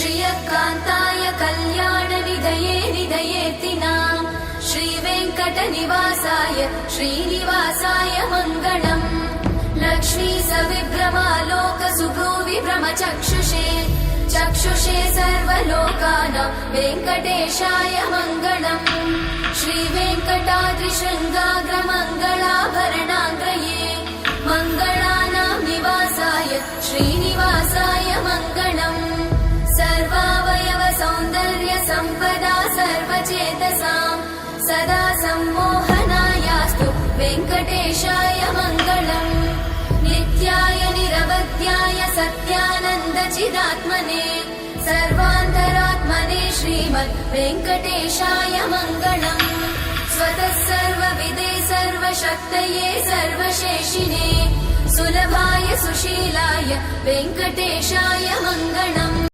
श्रियकान्ताय कल्याणनिधये निधयेतिनाम् श्रीवेङ्कटनिवासाय श्रीनिवासाय मङ्गलम् लक्ष्मी सविभ्रमालोक सुभ्रूविभ्रमचक्षुषे चक्षुषे सर्वलोकानां वेङ्कटेशाय मङ्गलम् श्रीवेङ्कटाद्रिशृङ्गाग्रमङ्गलाभरणाङ्गये मङ्गलानां निवासाय श्रीनिवासाय मङ्गलम् सर्वावयव सौन्दर्य सम्पदा सर्वचेतसां सदा सम्मोहनायास्तु वेङ्कटेशाय मङ्गलम् नित्याय निरवध्याय सत्यानन्दचिदात्मने सर्वान्तरात्मने श्रीमद् वेङ्कटेशाय मङ्गलम् स्वतः सर्वविदे सर्वशक्तये सर्वशेषिने सुलभाय सुशीलाय वेङ्कटेशाय मङ्गलम्।